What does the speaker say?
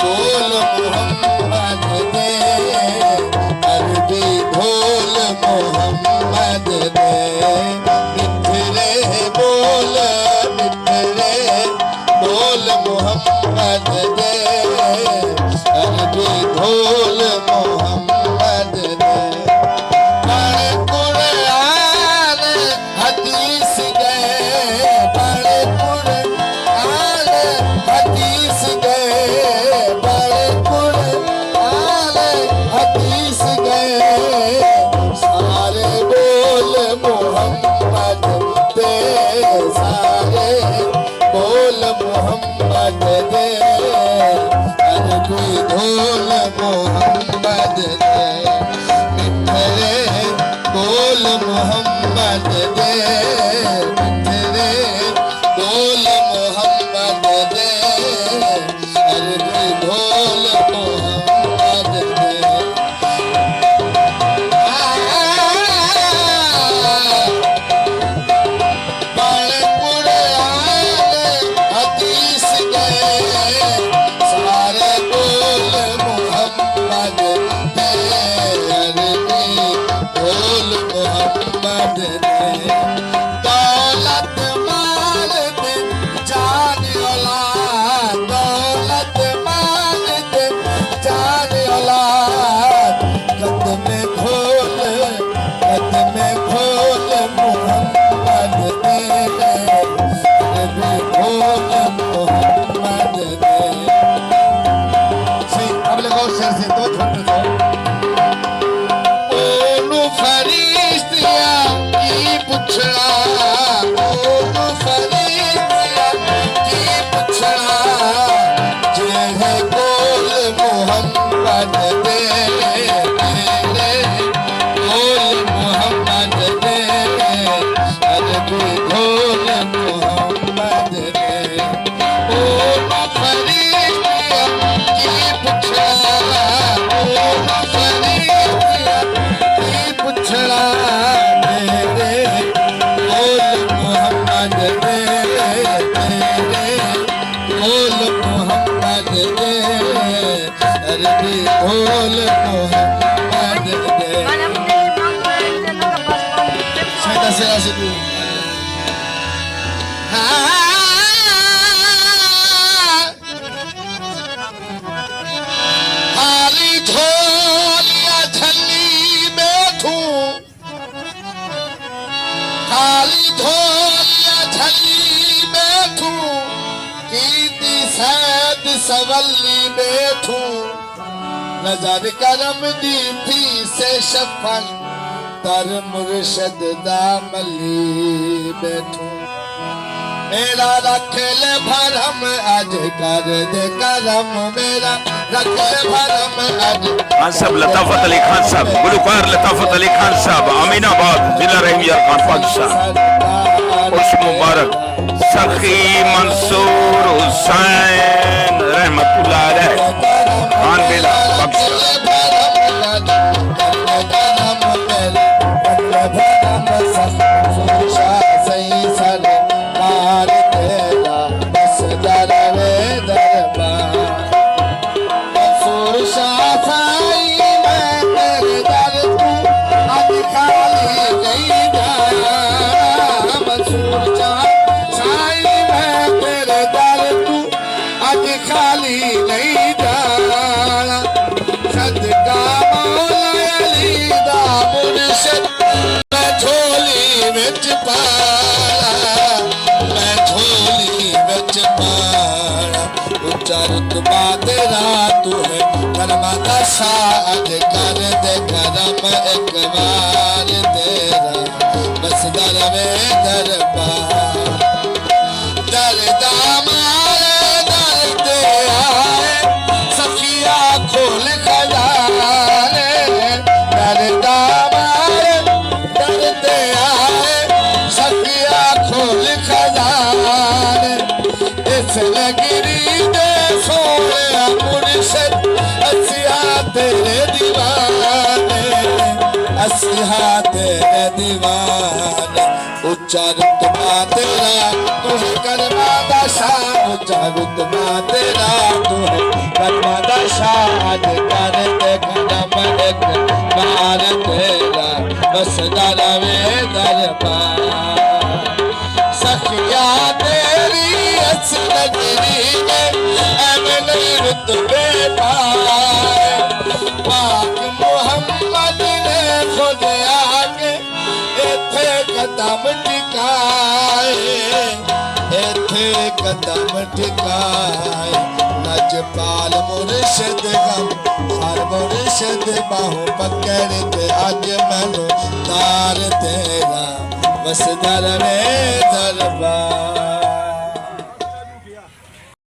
बोल मोहम्मद दे, अरबी ढोल मोहम्मद दे, मिठरे बोल मोहम्मद दे, अरबी ढोल मोहम्मद दे। पढ़ कुरान हदीस दे, पढ़ कुरान हदीस दे, पढ़ कुरान हदीस दे, सारे बोल मोहम्मद दे, सारे बोल मोहम्मद दे, अरबी ढोल मोहम्मद दे, मिठरे बोल मोहम्मद दे, मिठरे बोल मोहम्मद दे, अरबी ढोल मोहम्मद दे। पढ़ कुरान हदीस दे, सारे बोल मोहम्मद दे, अरबी ढोल मोहम्मद दे। दौलत माल दे जान औलाद, दौलत माल दे जान औलाद, कदम खोल मोहम्मद दे, अरबी ढोल मोहम्मद दे। Sí, hable con sacerdote juntos. ओनु फरिश्तिया की पुछड़ा, ओनु फरिश्तिया की पुछड़ा, जे है बोल मोहम्मद दे, तेरे बोल मोहम्मद दे, अरबी ढोल मोहम्मद दे। ओनु फरिश्तिया की पुछड़ा, ओनु फरिश्तिया की पुछड़ा, तेरे बोल मोहम्मद दे, तेरे बोल मोहम्मद दे, अरबी ढोल मोहम्मद दे। Saya tak rasa dulu. हाली झोलिया झल्ली बैठूं, हाली झोलिया झल्ली बैठूं, कीती सैद सवल्ली बैठूं, नजर करम दी थी से शफन, तर मुर्शद दामली बैठूं, मेरा रख ले भरम आज कर दे करम, मेरा रख ले भरम आज। खान साहब लताफत अली खान साहब, गुलकार लताफत अली खान साहब, अमीनाबाद जिला रहमिया खान पाकिस्तान। उर्स मुबारक सखी मंसूर हुसैन रहमतुल्लाह अलैह खान बेला पाकिस्तान। खाली नहीं जाना, सदका मौला अली दा मुर्शद, मैं झोली विच पाला, मैं झोली विच पाला, उच्चा रुतबा तेरा तू है, करमा दा साज कर दे करम एक बार तेरा, बस दर में दरबार, दरदा मारे दरदे आए, सखिया खोल खजाने, दरदा मारे दरदे आए, सखिया खोल खजाने, इसने गिरी दे सोने मुर्शद, असिया तेरे दीवाने, असिया तेरे दीवाने, उच्चा रुतबा तेरा तू करवा दा शाह चारुतना तेरा तू है कदमा दा शाद करते कदम एक बार तेरा बस दरवे दरबार सखिया तेरी असलगरी में अमन रुतबे पाए पाक मुहम्मद ने खुद आके इथे कदम टिकाए इथे कदम टिकाए लजपाल मुर्शिद गम हर मुर्शिद बाहों पकड़ ते अज मैनू तार तेरा बस दरवे दरबार